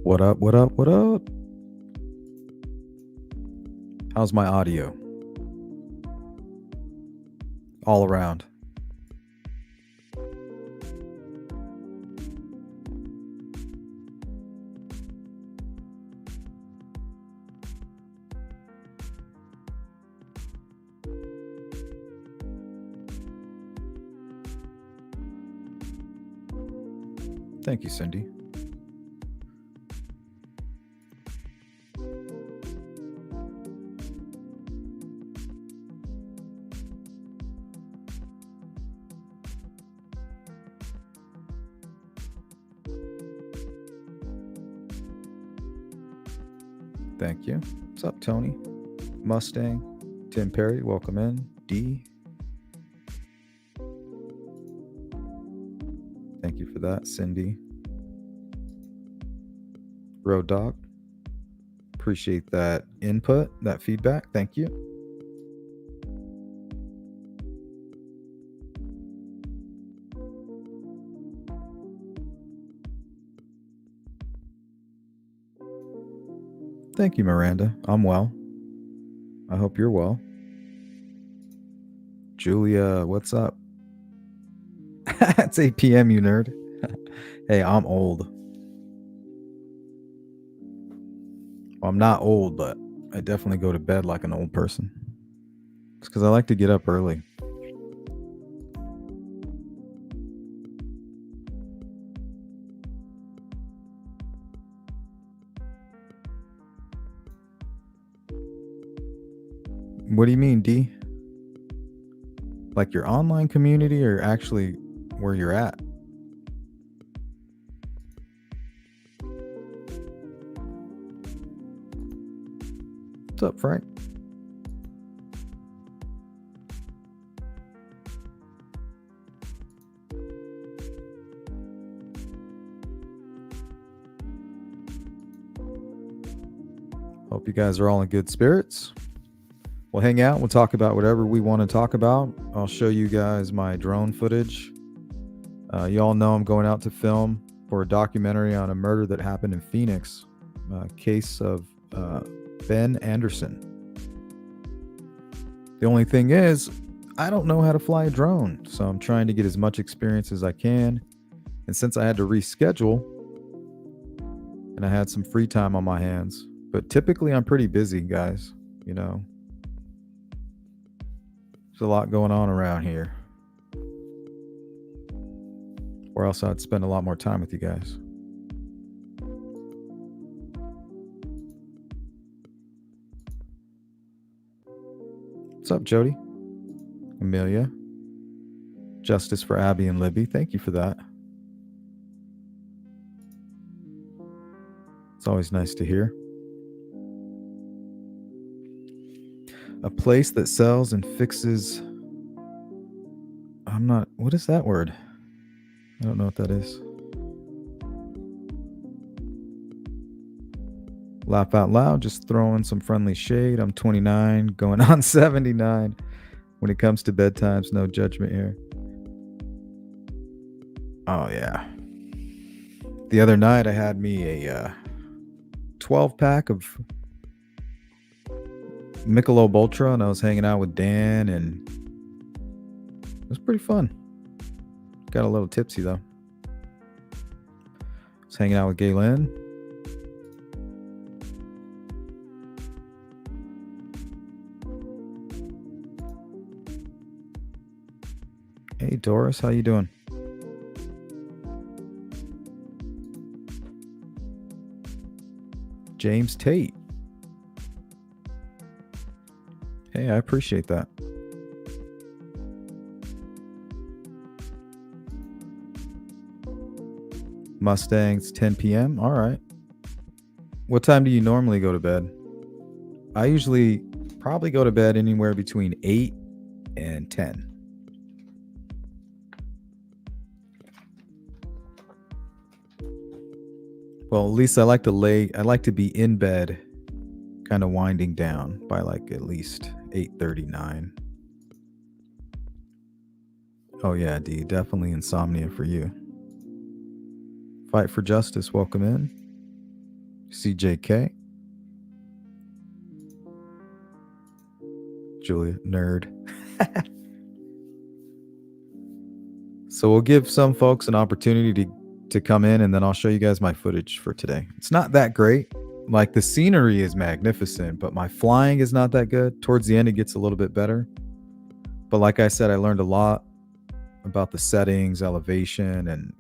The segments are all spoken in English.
What up, what up, what up? How's my audio? All around. Thank you, Cindy. Thank you. What's up, Tony? Mustang, Tim Perry, welcome in. D. Thank you for that, Cindy. Road Dog. Appreciate that input, that feedback. Thank you. Thank you, Miranda. I'm well. I hope you're well. Julia, what's up? It's 8 p.m., you nerd. Hey, I'm old. Well, I'm not old, but I definitely go to bed like an old person. It's because I like to get up early. What do you mean, D? Like your online community or actually where you're at? What's up, Frank? Hope you guys are all in good spirits. We'll hang out. We'll talk about whatever we want to talk about. I'll show you guys my drone footage. You all know I'm going out to film for a documentary on a murder that happened in Phoenix. Case of Ben Anderson. The only thing is, I don't know how to fly a drone, so I'm trying to get as much experience as I can. And since I had to reschedule, and I had some free time on my hands, but typically I'm pretty busy, guys, you know. There's a lot going on around here. Or else I'd spend a lot more time with you guys. What's up, Jody? Amelia? Justice for Abby and Libby. Thank you for that. It's always nice to hear. A place that sells and fixes... What is that word? I don't know what that is. Laugh out loud, just throwing some friendly shade. I'm 29, going on 79. When it comes to bedtimes, no judgment here. Oh, yeah. The other night, I had me a 12-pack of Michelob Ultra, and I was hanging out with Dan, and it was pretty fun. Got a little tipsy, though. I was hanging out with Galen. Hey, Doris, how you doing? James Tate. Hey, I appreciate that. Mustangs, 10 p.m. All right. What time do you normally go to bed? I usually probably go to bed anywhere between 8 and 10. Well, at least I like to be in bed, kind of winding down by like at least 8:39. Oh yeah, D, definitely insomnia for you. Fight for Justice, welcome in. CJK. Julia, nerd. So we'll give some folks an opportunity to come in, and then I'll show you guys my footage for today. It's not that great. Like, the scenery is magnificent, but my flying is not that good. Towards the end, it gets a little bit better. But like I said, I learned a lot about the settings, elevation, and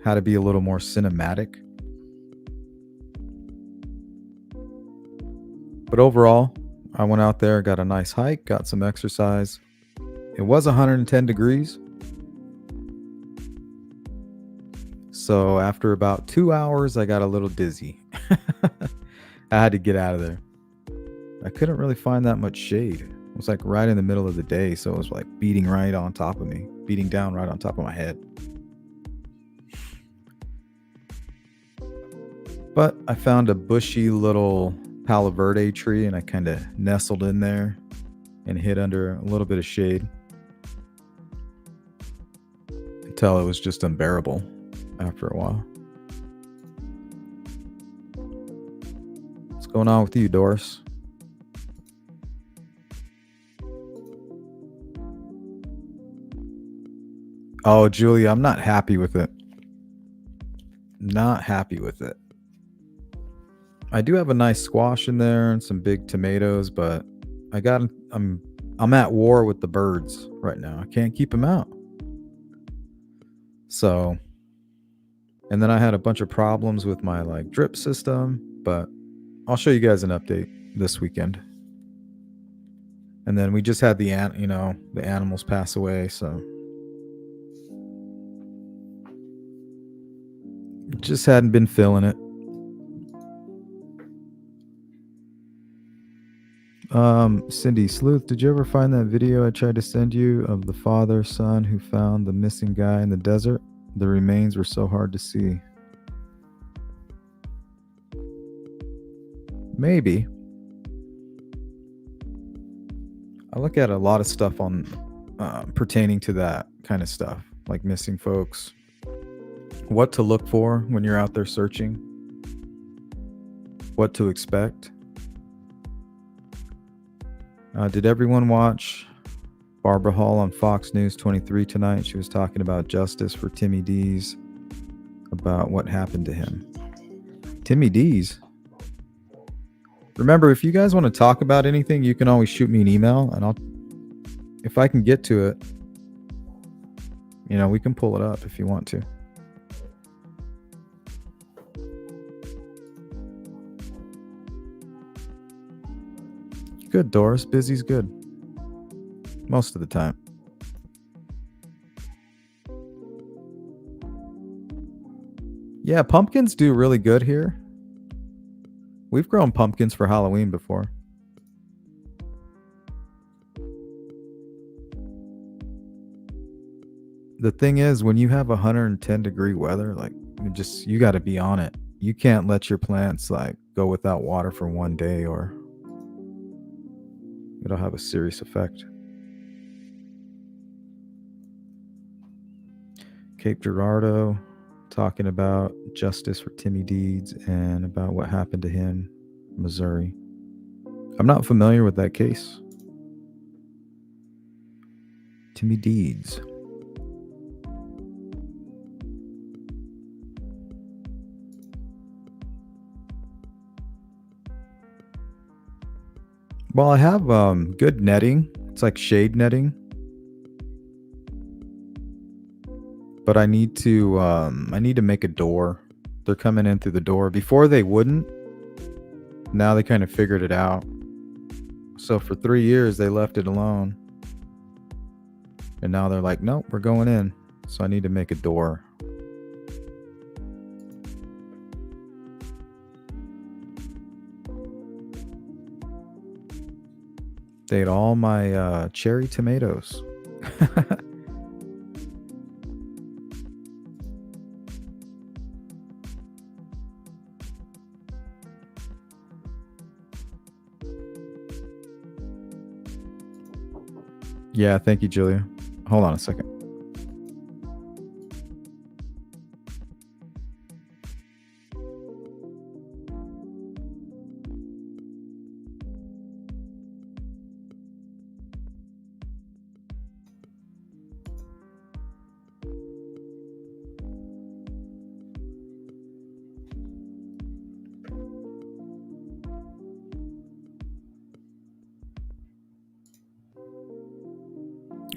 how to be a little more cinematic. But overall, I went out there, got a nice hike, got some exercise. It was 110 degrees. So after about 2 hours, I got a little dizzy. I had to get out of there. I couldn't really find that much shade. It was like right in the middle of the day, so it was like beating right on top of me, beating down right on top of my head. But I found a bushy little Palo Verde tree, and I kind of nestled in there and hid under a little bit of shade until it was just unbearable after a while. What's going on with you, Doris? Oh, Julia, I'm not happy with it. Not happy with it. I do have a nice squash in there and some big tomatoes, but I'm at war with the birds right now. I can't keep them out. So, and then I had a bunch of problems with my like drip system, but I'll show you guys an update this weekend. And then we just had the animals pass away, so just hadn't been feeling it. Cindy Sleuth, did you ever find that video I tried to send you of the father son who found the missing guy in the desert? The remains were so hard to see. Maybe. I look at a lot of stuff on pertaining to that kind of stuff, like missing folks, what to look for when you're out there searching, what to expect. Did everyone watch Barbara Hall on Fox News 23 tonight? She was talking about justice for Timmy Dees, about what happened to him. Timmy Dees? Remember, if you guys want to talk about anything, you can always shoot me an email, and if I can get to it, we can pull it up if you want to. Good, Doris. Busy's good. Most of the time. Yeah, pumpkins do really good here. We've grown pumpkins for Halloween before. The thing is, when you have 110 degree weather, like you got to be on it. You can't let your plants like go without water for one day, or it'll have a serious effect. Cape Girardeau, talking about justice for Timmy Deeds and about what happened to him, Missouri. I'm not familiar with that case. Timmy Deeds. Well, I have good netting. It's like shade netting. But I need to make a door. They're coming in through the door. Before they wouldn't. Now they kind of figured it out. So for 3 years they left it alone. And now they're like, nope, we're going in. So I need to make a door. They ate all my cherry tomatoes. Yeah, thank you, Julia. Hold on a second.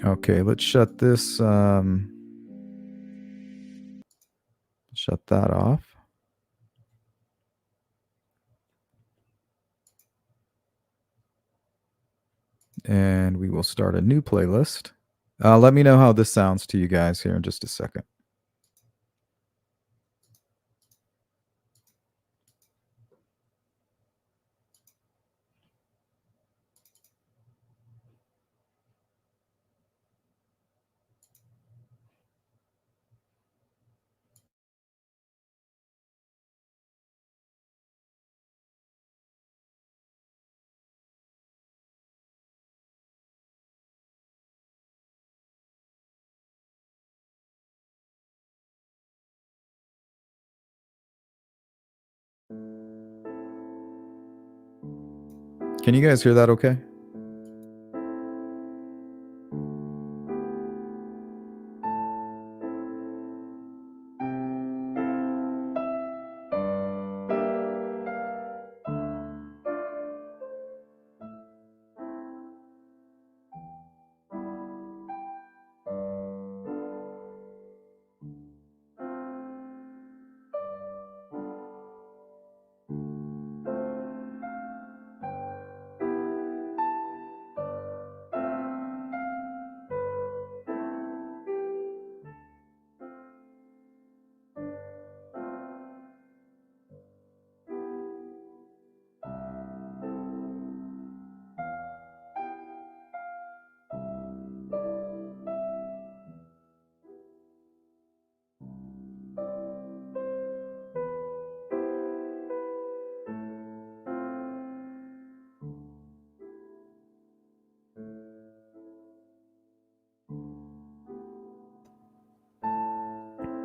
Okay, let's shut this. Shut that off. And we will start a new playlist. Let me know how this sounds to you guys here in just a second. Can you guys hear that okay?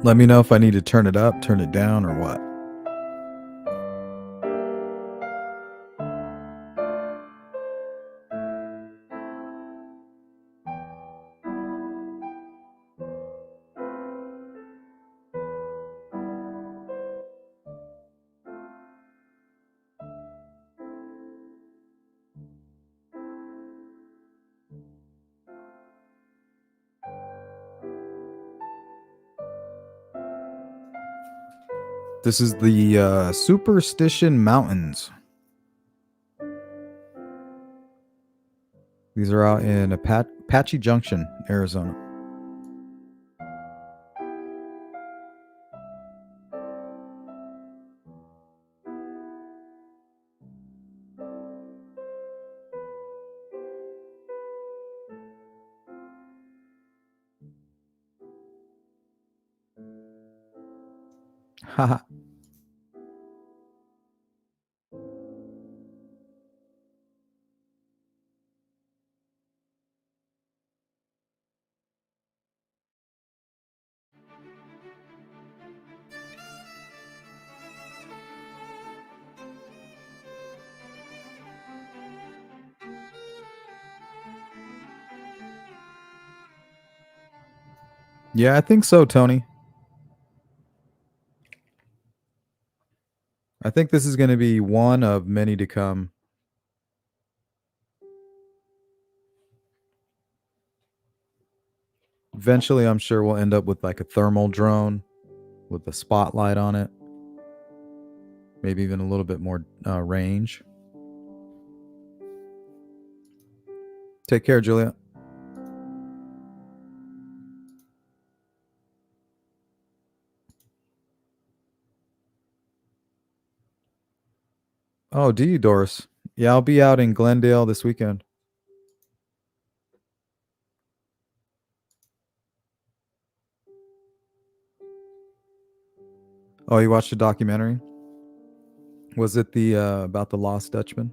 Let me know if I need to turn it up, turn it down, or what. This is the Superstition Mountains. These are out in Apache Junction, Arizona. Haha. Yeah, I think so, Tony. I think this is going to be one of many to come. Eventually, I'm sure we'll end up with like a thermal drone with a spotlight on it. Maybe even a little bit more range. Take care, Julia. Oh, do you, Doris? Yeah, I'll be out in Glendale this weekend. Oh, you watched the documentary? Was it the about the Lost Dutchman?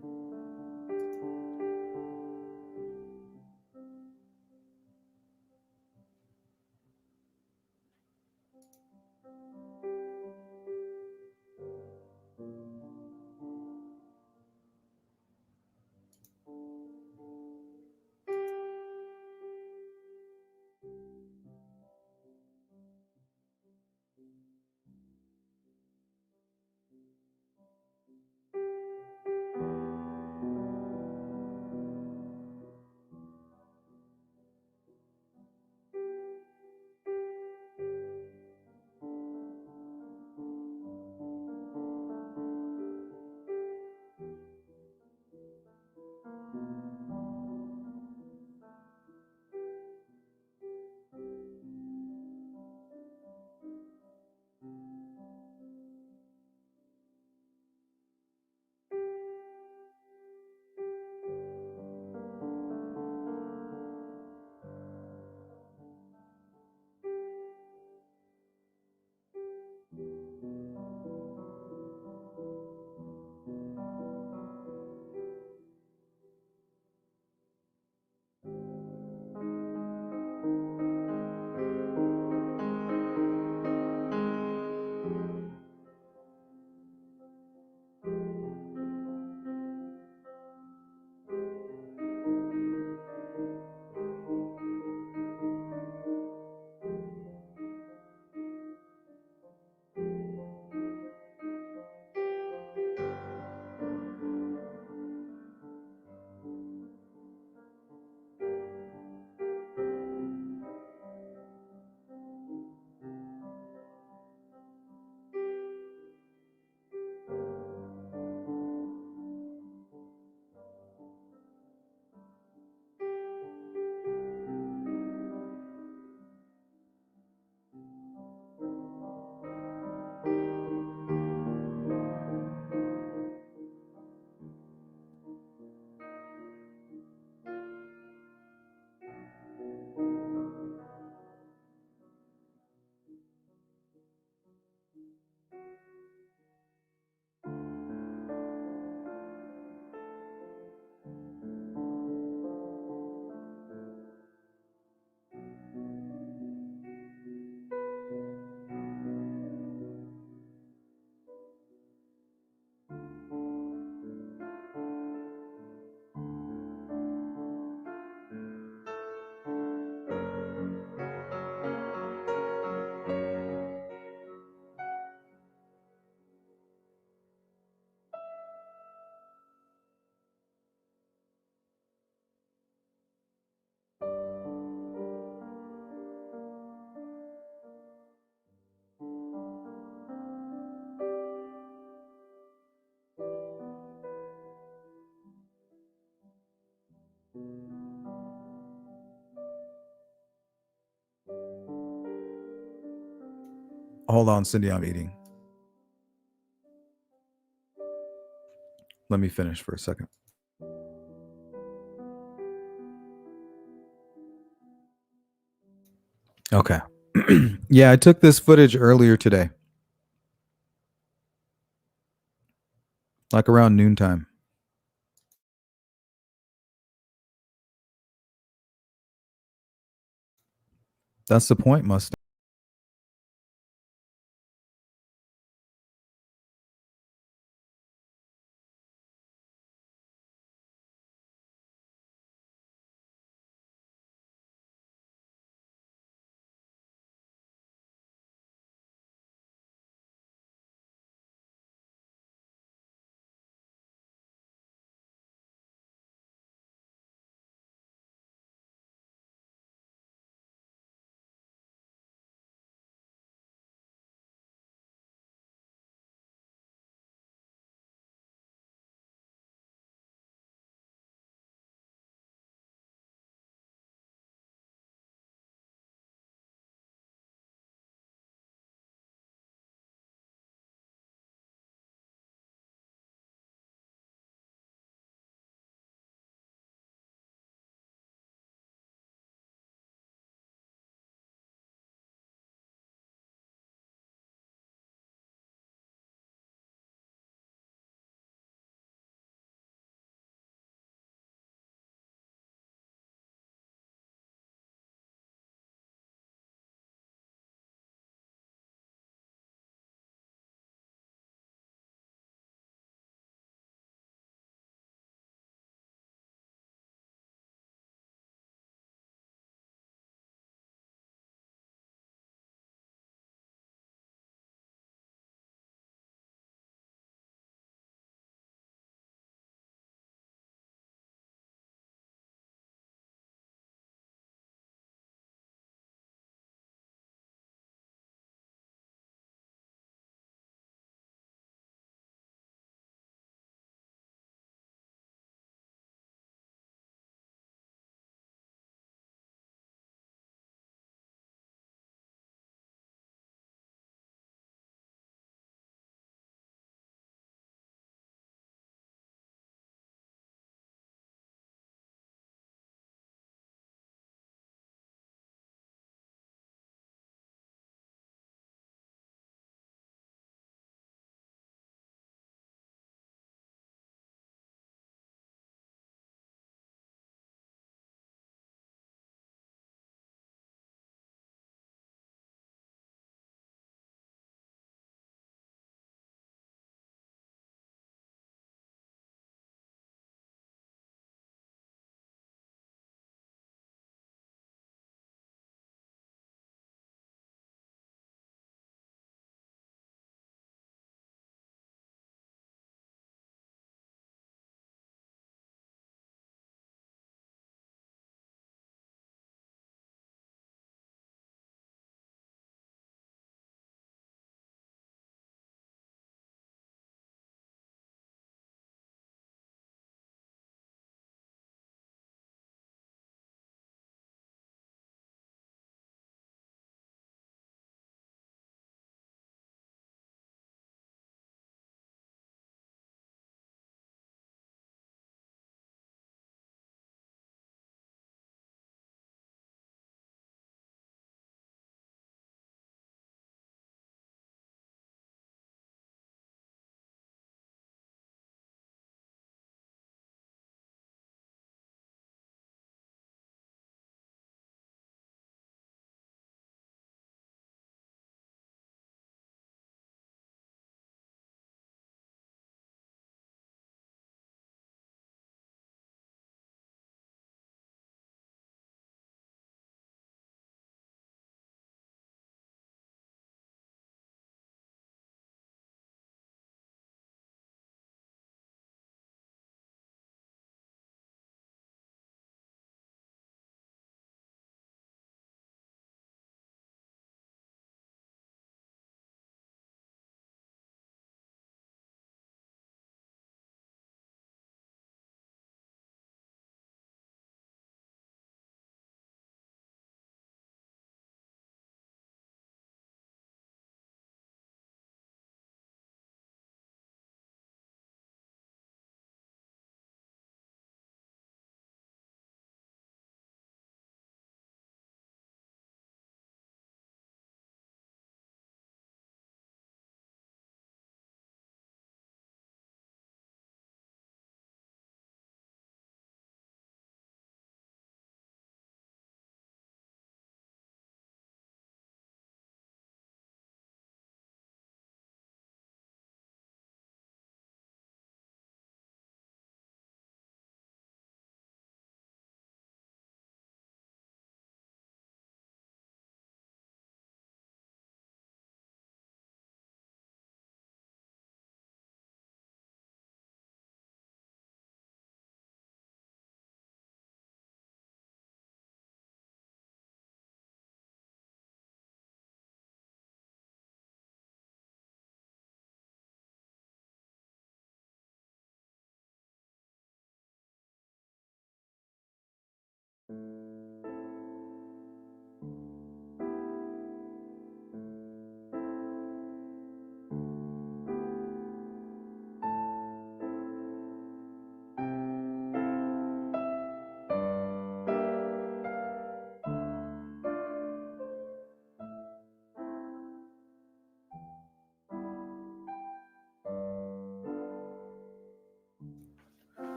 Hold on, Cindy, I'm eating. Let me finish for a second. Okay. Yeah, I took this footage earlier today, like around noontime. That's the point, Mustang.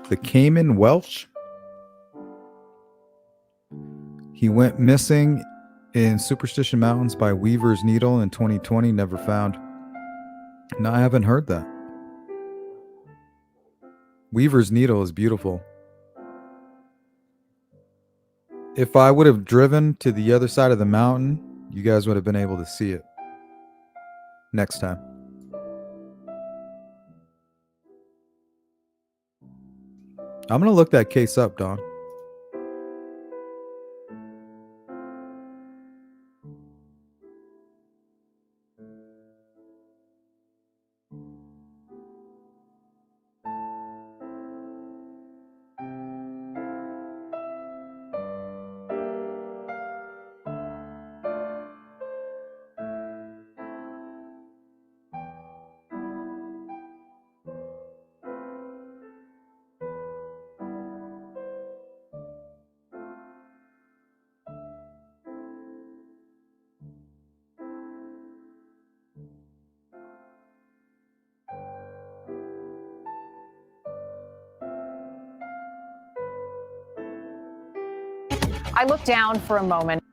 The Cayman Welch. He went missing in Superstition Mountains by Weaver's Needle in 2020. Never found. No, I haven't heard that. Weaver's Needle is beautiful. If I would have driven to the other side of the mountain, you guys would have been able to see it next time. I'm going to look that case up, Don. I looked down for a moment.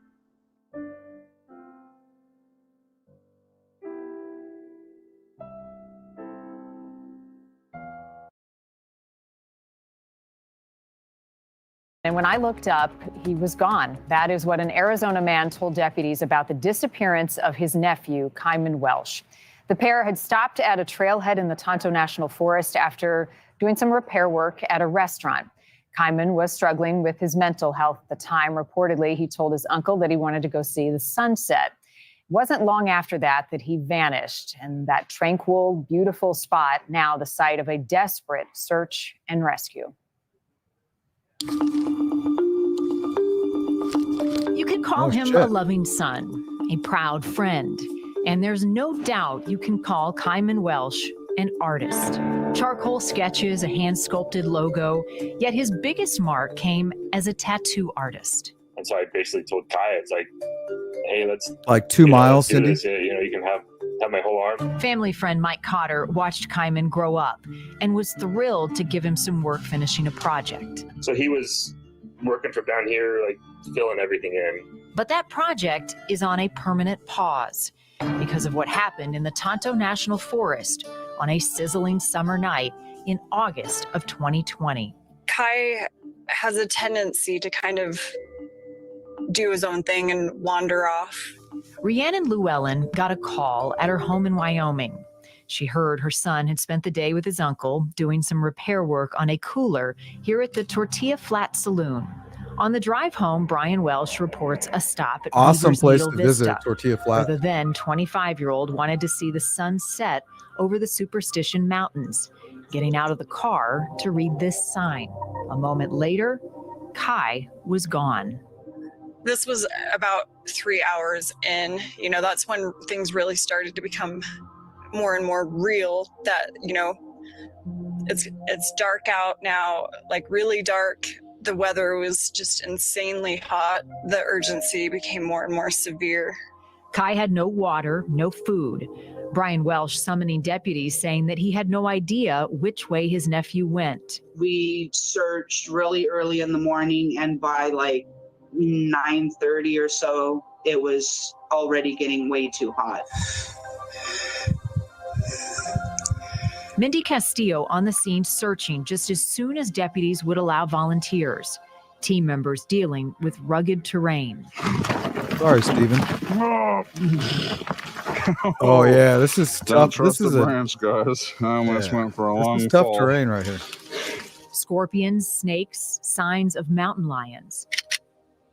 And when I looked up, he was gone. That is what an Arizona man told deputies about the disappearance of his nephew, Kai Welch. The pair had stopped at a trailhead in the Tonto National Forest after doing some repair work at a restaurant. Kai was struggling with his mental health at the time. Reportedly, he told his uncle that he wanted to go see the sunset. It wasn't long after that he vanished, and that tranquil, beautiful spot now the site of a desperate search and rescue. You can call him a loving son, a proud friend, and there's no doubt you can call Kai Welch an artist. Charcoal sketches, a hand-sculpted logo, yet his biggest mark came as a tattoo artist. And so I basically told Kai, it's like, hey, let's... Like 2 miles, Cindy? You can have my whole arm. Family friend Mike Cotter watched Kai grow up and was thrilled to give him some work finishing a project. So he was working from down here, like filling everything in. But that project is on a permanent pause because of what happened in the Tonto National Forest on a sizzling summer night in August of 2020. Kai has a tendency to kind of do his own thing and wander off. Rhiannon Llewellyn got a call at her home in Wyoming. She heard her son had spent the day with his uncle doing some repair work on a cooler here at the Tortilla Flat Saloon. On the drive home, Brian Welch reports a stop at awesome Weaver's place Needle to Vista, visit, Tortilla Flat. where the then 25-year-old wanted to see the sun set over the Superstition Mountains, getting out of the car to read this sign. A moment later, Kai was gone. This was about 3 hours in. That's when things really started to become more and more real, that, it's dark out now, like really dark. The weather was just insanely hot. The urgency became more and more severe. Kai had no water, no food. Brian Welch summoning deputies saying that he had no idea which way his nephew went. We searched really early in the morning, and by like 9:30 or so, it was already getting way too hot. Mindy Castillo on the scene searching just as soon as deputies would allow volunteers. Team members dealing with rugged terrain. Sorry, Steven. Oh yeah, this is tough. This is the branch, guys. I almost went for a long tough fall. terrain right here. Scorpions, snakes, signs of mountain lions,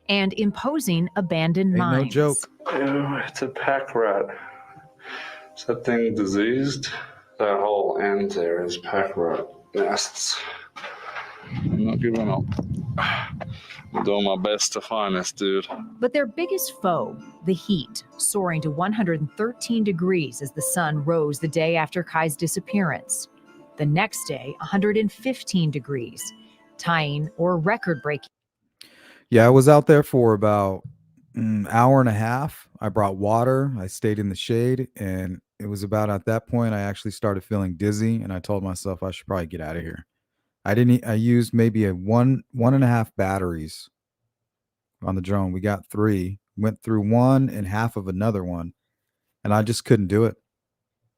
and imposing abandoned mines. No joke. Ew, it's a pack rat. Is that thing diseased? That whole end there is pack rat nests. I'm not giving up. I'm doing my best to find this dude. But their biggest foe, the heat, soaring to 113 degrees as the sun rose the day after Kai's disappearance. The next day, 115 degrees, tying or record-breaking. Yeah, I was out there for about an hour and a half. I brought water. I stayed in the shade, and it was about at that point I actually started feeling dizzy, and I told myself I should probably get out of here. I used maybe a one and a half batteries on the drone. We got 3, went through one and half of another one, and I just couldn't do it.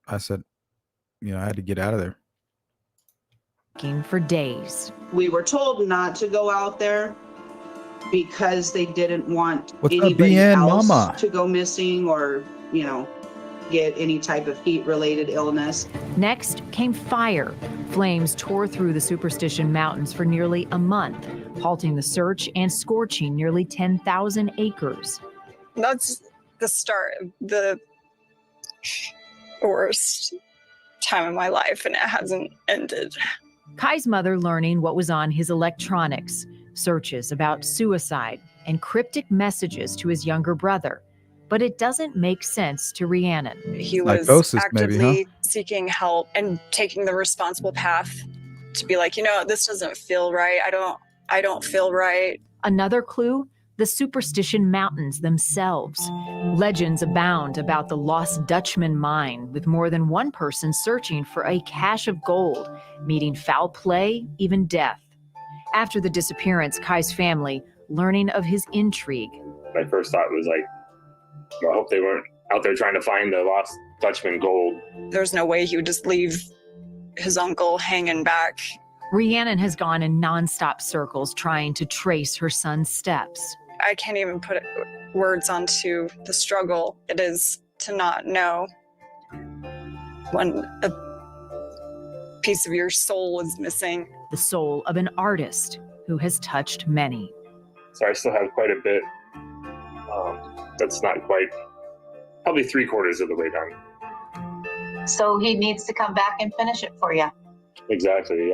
I said, I had to get out of there. For days. We were told not to go out there because they didn't want What's up, anybody BN else Mama? to go missing or, get any type of heat-related illness. Next came fire. Flames tore through the Superstition Mountains for nearly a month, halting the search and scorching nearly 10,000 acres. That's the start of the worst time of my life, and it hasn't ended. Kai's mother learning what was on his electronics, searches about suicide, and cryptic messages to his younger brother. But it doesn't make sense to Rhiannon. He was Psychosis, actively maybe, seeking help and taking the responsible path to be like, this doesn't feel right. I don't feel right. Another clue, the Superstition Mountains themselves. Legends abound about the lost Dutchman mine, with more than one person searching for a cache of gold, meeting foul play, even death. After the disappearance, Kai's family learning of his intrigue. My first thought was like, I hope they weren't out there trying to find the lost Dutchman gold. There's no way he would just leave his uncle hanging back. Rhiannon has gone in nonstop circles trying to trace her son's steps. I can't even put words onto the struggle it is to not know when a piece of your soul is missing. The soul of an artist who has touched many. So I still have quite a bit. That's not quite, probably 3/4 of the way done. So he needs to come back and finish it for you. Exactly.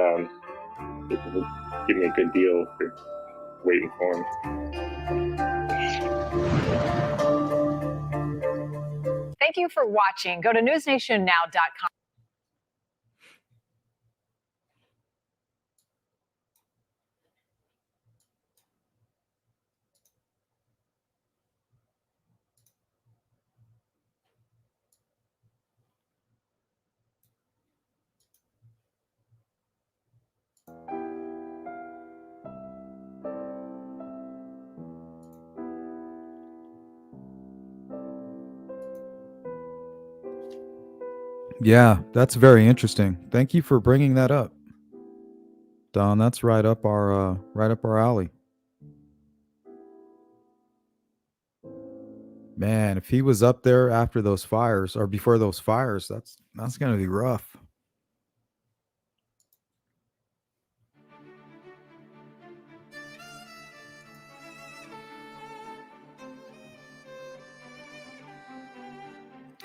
Give me a good deal for waiting for him. Thank you for watching. Go to newsnationnow.com. Yeah, that's very interesting. Thank you for bringing that up, Don. That's right up our alley. Man, if he was up there after those fires or before those fires, that's going to be rough.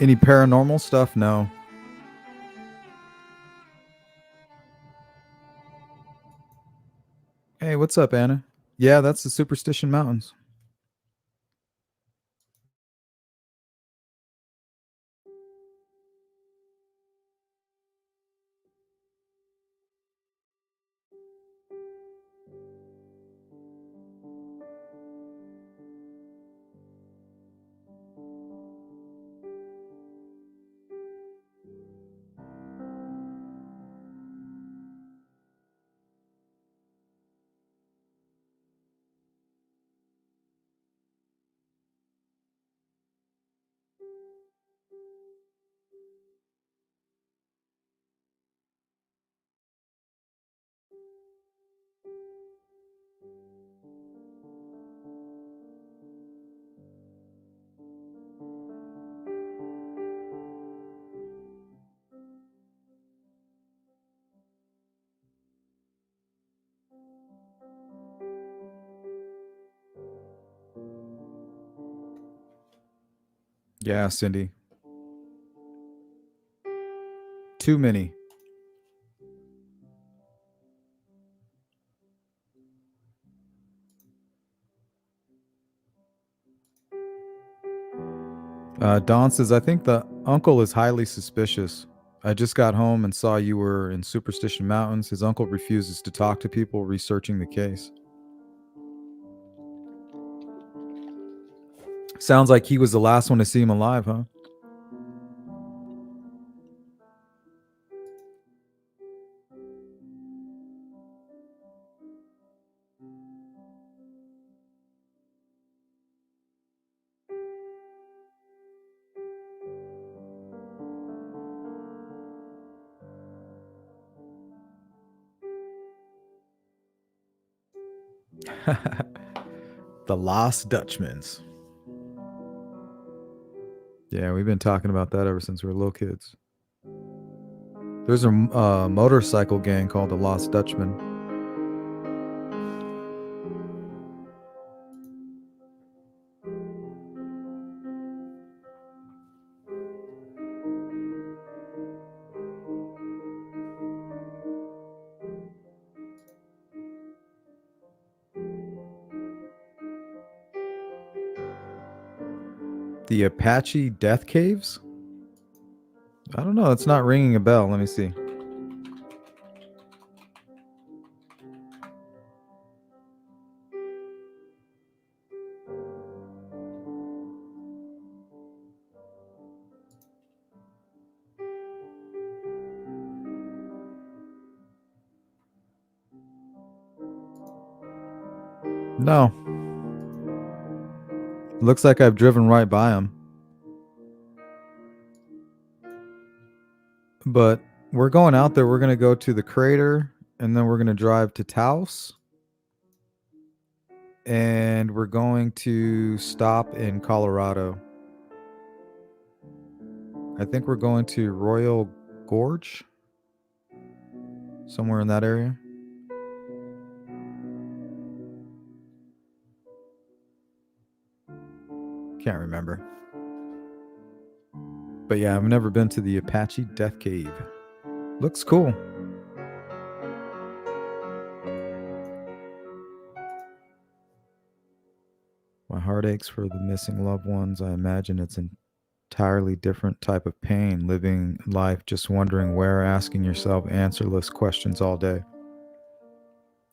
Any paranormal stuff? No. Hey, what's up, Anna? Yeah, that's the Superstition Mountains. Yeah, Cindy. Too many. Don says, I think the uncle is highly suspicious. I just got home and saw you were in Superstition Mountains. His uncle refuses to talk to people researching the case. Sounds like he was the last one to see him alive, huh? The Lost Dutchmans. Yeah, we've been talking about that ever since we were little kids. There's a motorcycle gang called the Lost Dutchmen. The Apache Death Caves? I don't know. It's not ringing a bell. Let me see. No. Looks like I've driven right by them. But we're going out there. We're going to go to the crater, and then we're going to drive to Taos. And we're going to stop in Colorado. I think we're going to Royal Gorge. Somewhere in that area. Can't remember. But yeah, I've never been to the Apache Death Cave. Looks cool. My heart aches for the missing loved ones. I imagine it's an entirely different type of pain, living life just wondering where, asking yourself answerless questions all day.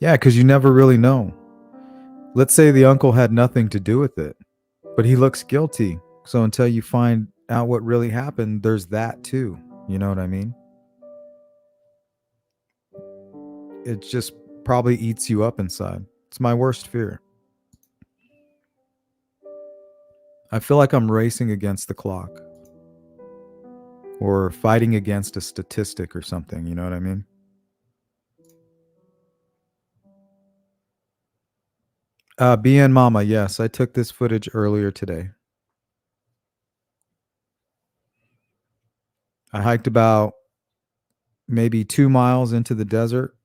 Yeah, because you never really know. Let's say the uncle had nothing to do with it, but he looks guilty. So until you find out what really happened, there's that too. You know what I mean? It just probably eats you up inside. It's my worst fear. I feel like I'm racing against the clock or fighting against a statistic or something. You know what I mean? BN Mama, yes, I took this footage earlier today. I hiked about maybe 2 miles into the desert.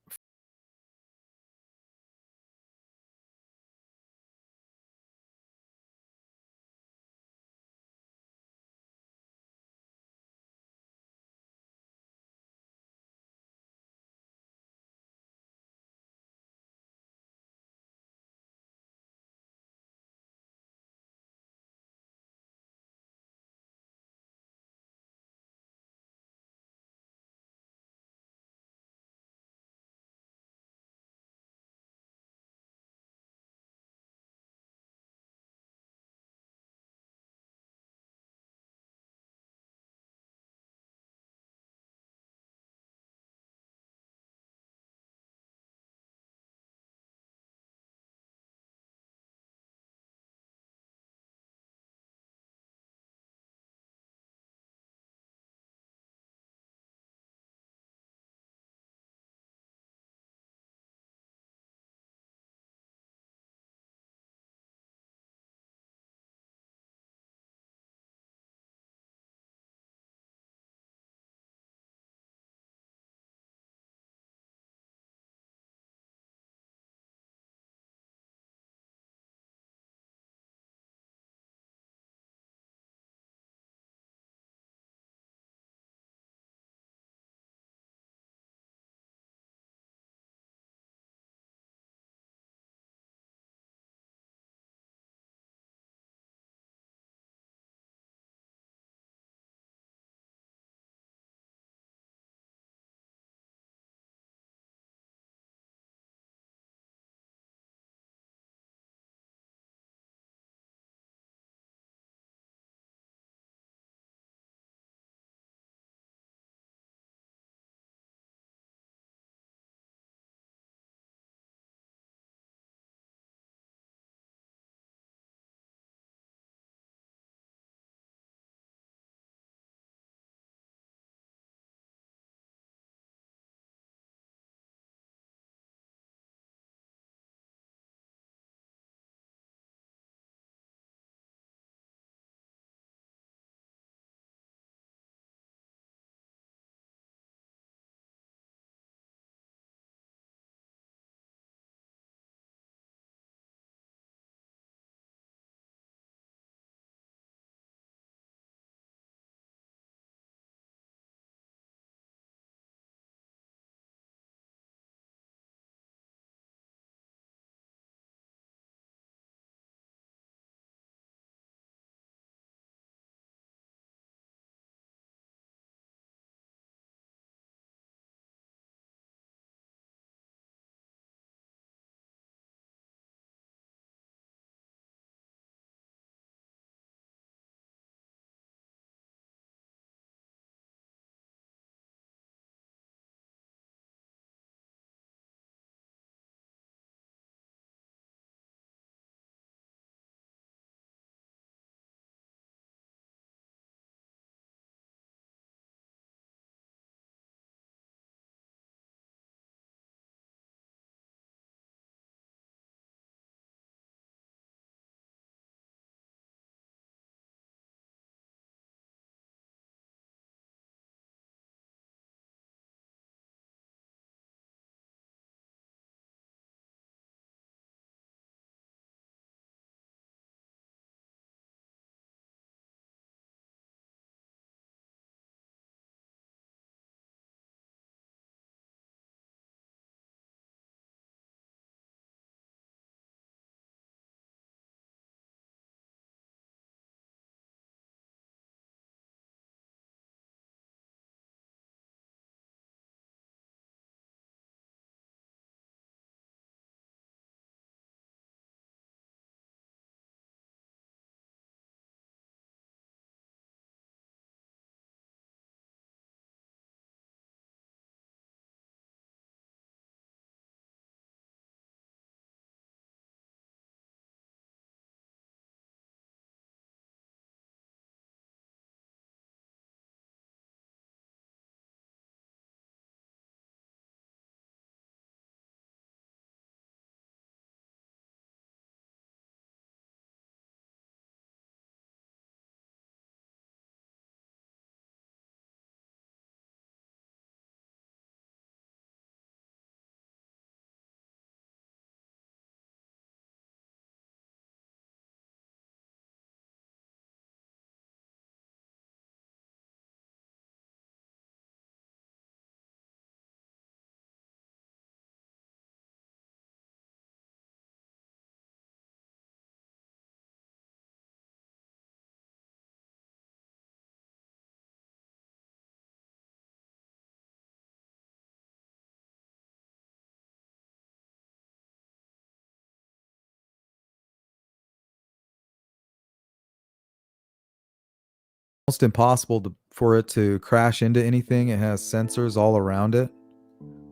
almost impossible for it to crash into anything. It has sensors all around it.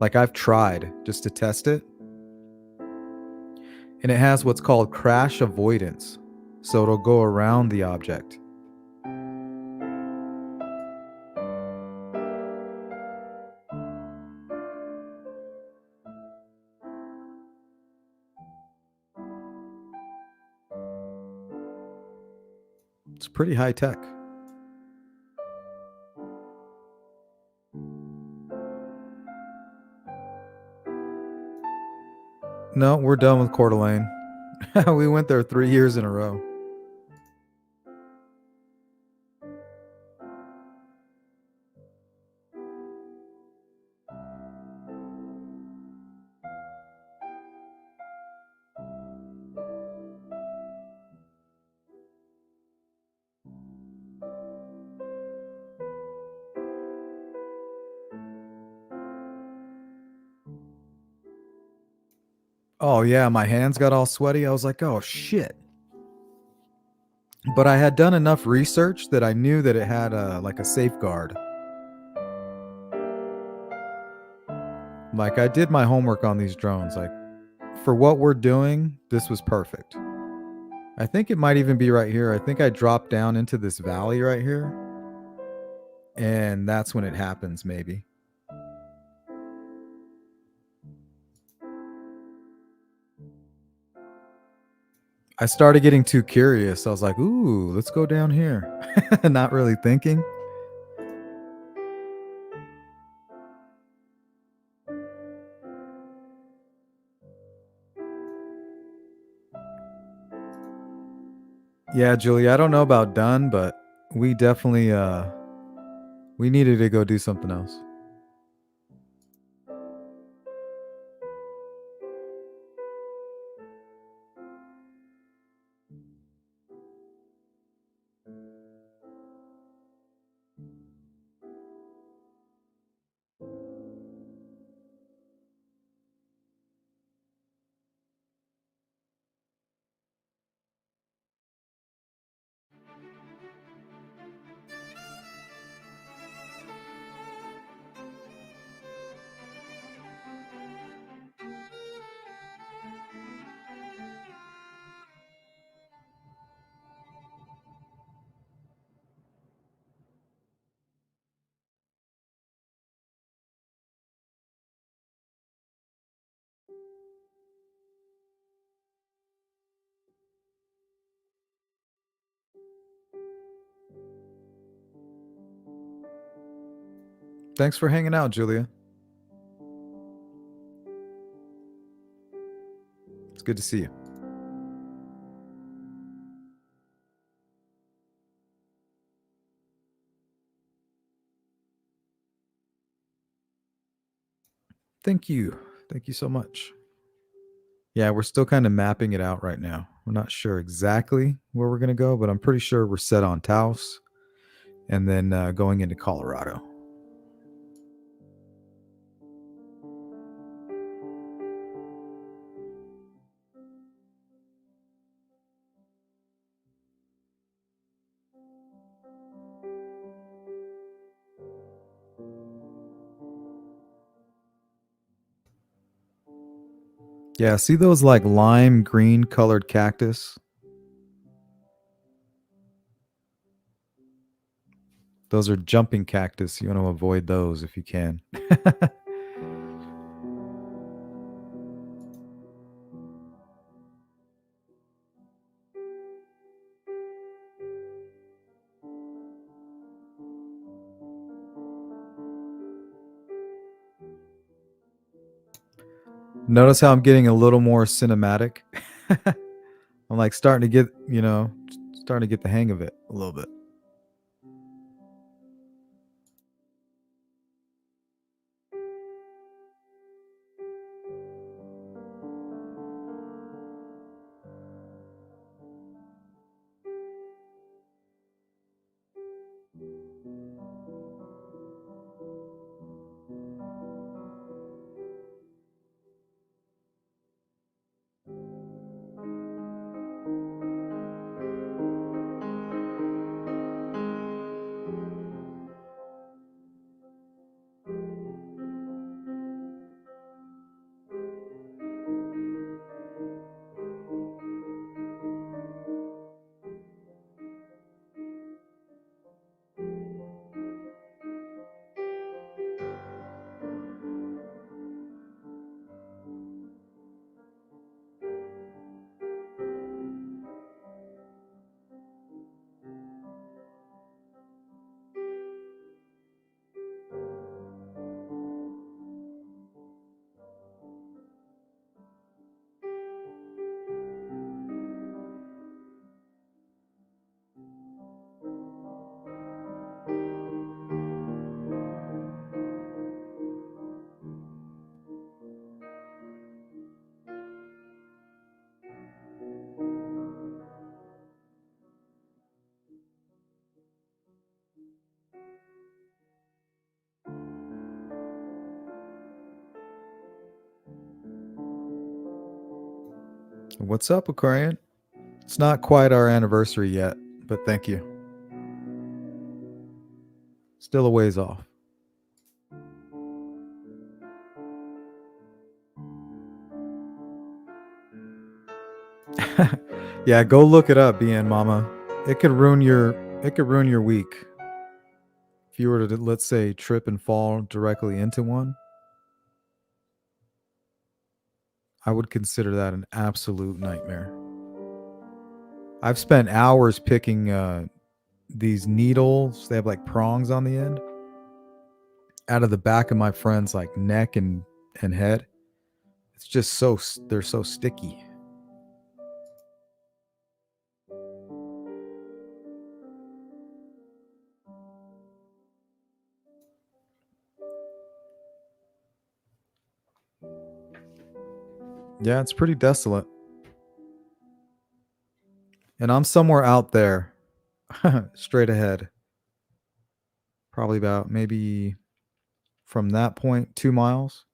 Like I've tried just to test it. And it has what's called crash avoidance. So it'll go around the object. It's pretty high tech. No, we're done with Coeur d'Alene. We went there 3 years in a row. Oh yeah, my hands got all sweaty. I was like, oh shit. But I had done enough research that I knew that it had like a safeguard. Like I did my homework on these drones. Like for what we're doing, this was perfect. I think it might even be right here. I think I dropped down into this valley right here. And that's when it happens, maybe. I started getting too curious. I was like, ooh, let's go down here. Not really thinking. Yeah, Julie, I don't know about done, but we definitely we needed to go do something else. Thanks for hanging out, Julia. It's good to see you. Thank you. Thank you so much. Yeah, we're still kind of mapping it out right now. We're not sure exactly where we're going to go, but I'm pretty sure we're set on Taos and then going into Colorado. Yeah, see those like lime green colored cactus? Those are jumping cactus. You want to avoid those if you can. Notice how I'm getting a little more cinematic. I'm like starting to get, starting to get the hang of it a little bit. What's up, Aquarian? It's not quite our anniversary yet, but thank you. Still a ways off. Yeah, go look it up, BN Mama. It could ruin your week. If you were to, let's say, trip and fall directly into one, I would consider that an absolute nightmare. I've spent hours picking these needles. They have like prongs on the end out of the back of my friend's like neck and head. It's just they're so sticky. Yeah, it's pretty desolate. And I'm somewhere out there, straight ahead. Probably about maybe from that point 2 miles.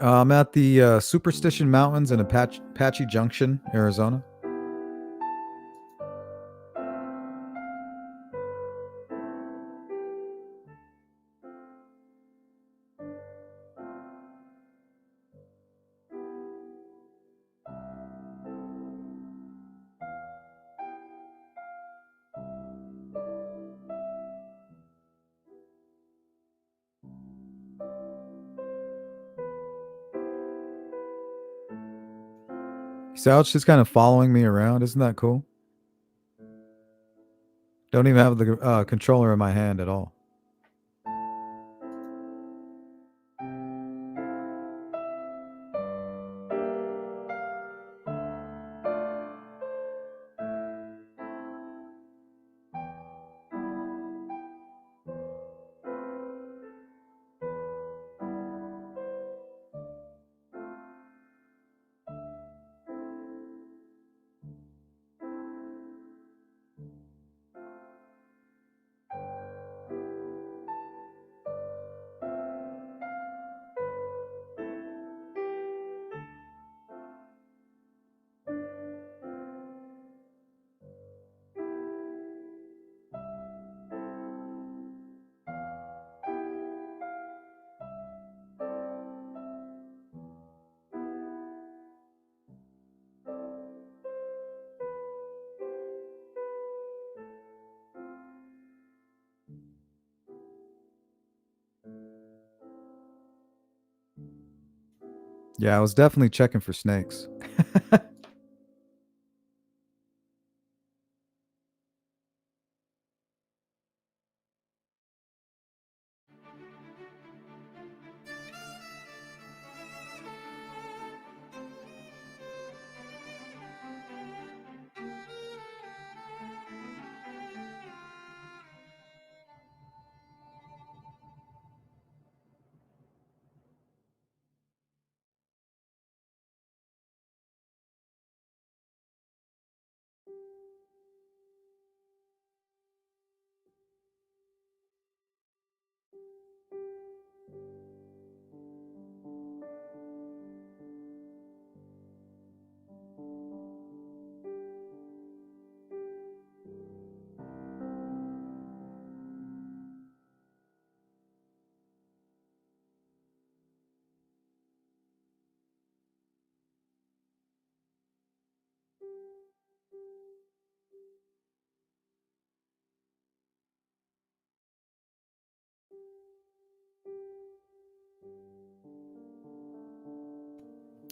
I'm at the Superstition Mountains in Apache Junction, Arizona. So it's just kind of following me around. Isn't that cool? Don't even have the controller in my hand at all. Yeah, I was definitely checking for snakes.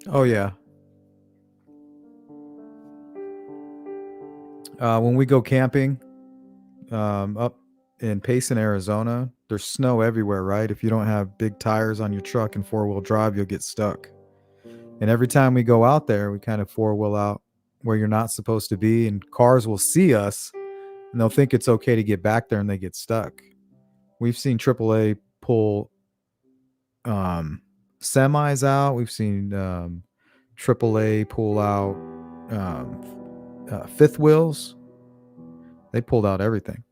Oh yeah. When we go camping up in Payson, Arizona, there's snow everywhere, right? If you don't have big tires on your truck and four-wheel drive, you'll get stuck. And every time we go out there, we kind of four-wheel out where you're not supposed to be, and cars will see us and they'll think it's okay to get back there and they get stuck. We've seen AAA pull semis out. We've seen AAA pull out fifth wheels. They pulled out everything.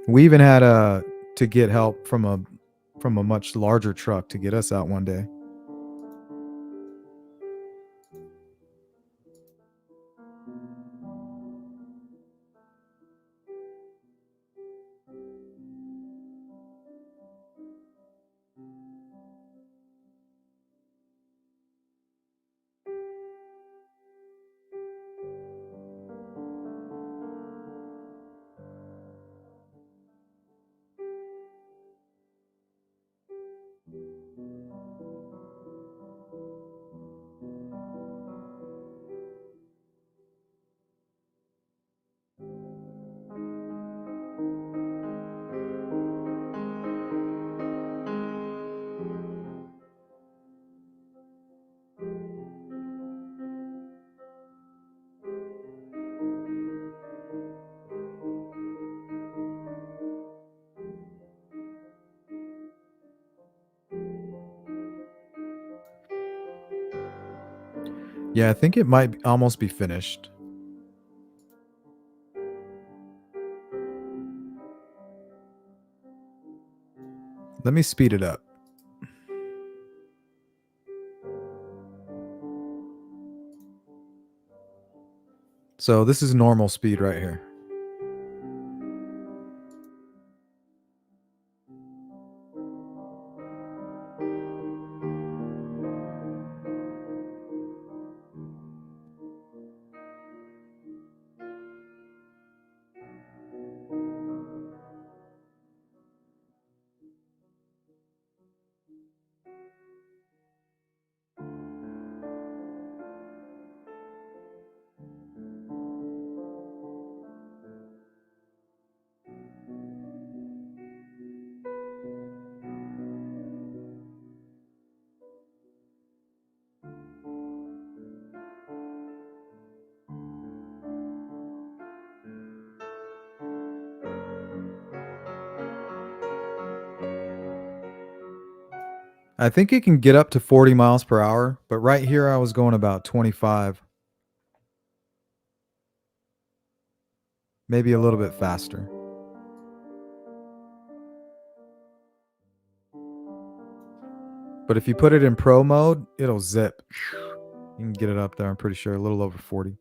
We even had to get help from a much larger truck to get us out one day. Yeah, I think it might almost be finished. Let me speed it up. So this is normal speed right here. I think it can get up to 40 miles per hour, but right here I was going about 25, maybe a little bit faster. But if you put it in pro mode, it'll zip. You can get it up there, I'm pretty sure, a little over 40.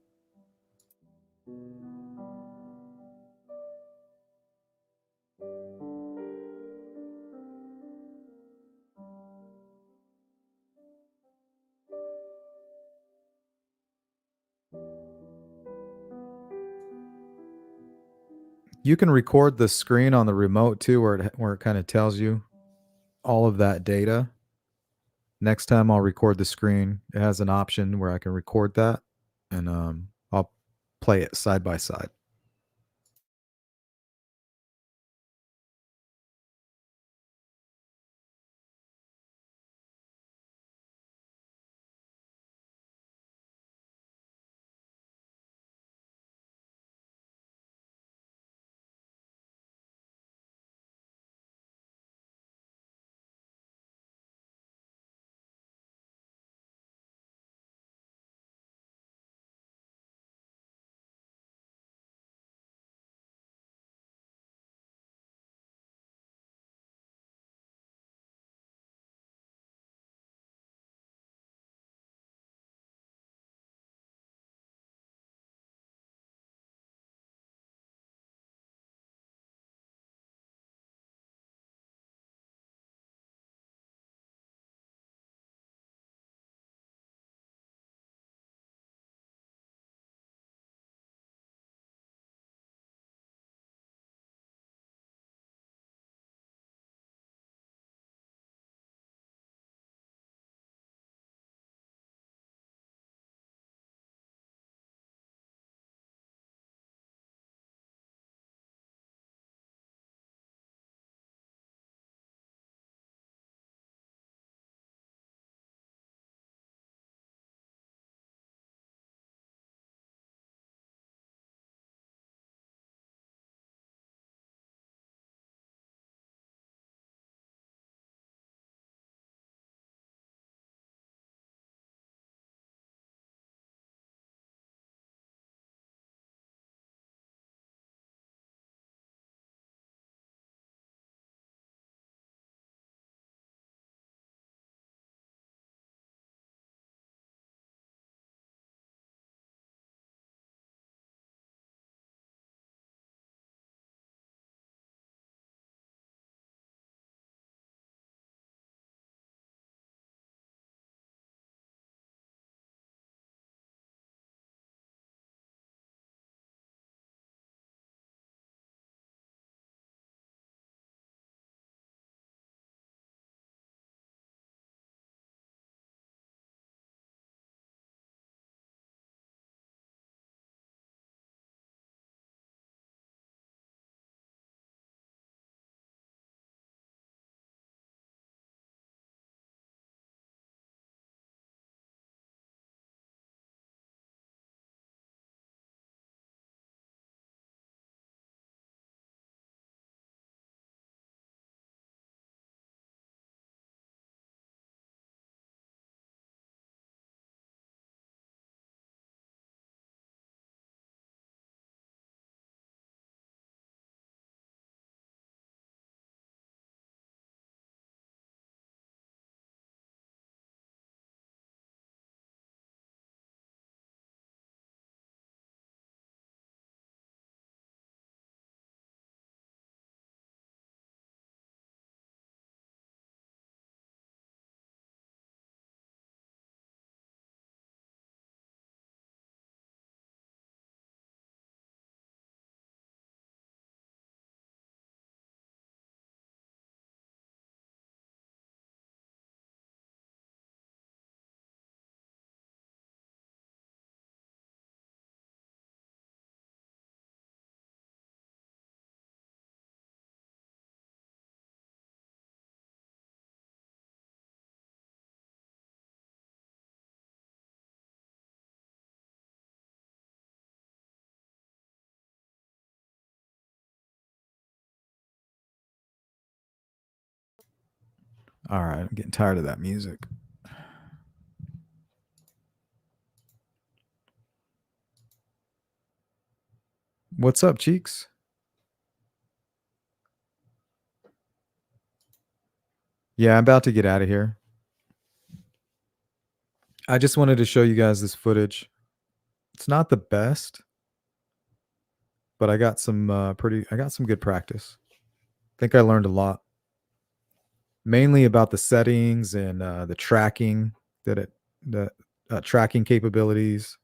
You can record the screen on the remote too, where it kind of tells you all of that data. Next time I'll record the screen, it has an option where I can record that, and I'll play it side by side. All right, I'm getting tired of that music. What's up, Cheeks? Yeah, I'm about to get out of here. I just wanted to show you guys this footage. It's not the best, but I got some good practice. I think I learned a lot, mainly about the settings and the tracking the tracking capabilities.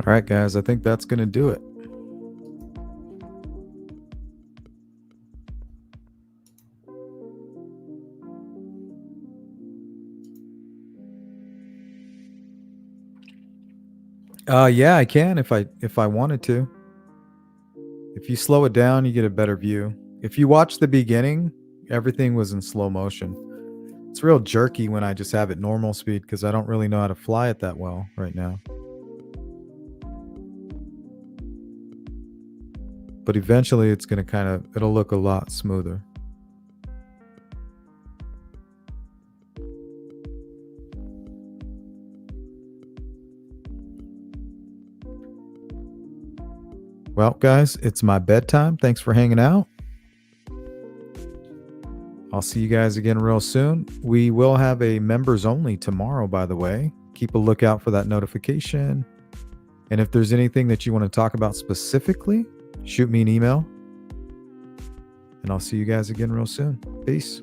All right, guys, I think that's going to do it. Yeah, I can if I wanted to. If you slow it down, you get a better view. If you watch the beginning, everything was in slow motion. It's real jerky when I just have it normal speed because I don't really know how to fly it that well right now. But eventually it's going to it'll look a lot smoother. Well, guys, it's my bedtime. Thanks for hanging out. I'll see you guys again real soon. We will have a members only tomorrow, by the way. Keep a lookout for that notification. And if there's anything that you want to talk about specifically, shoot me an email. And I'll see you guys again real soon. Peace.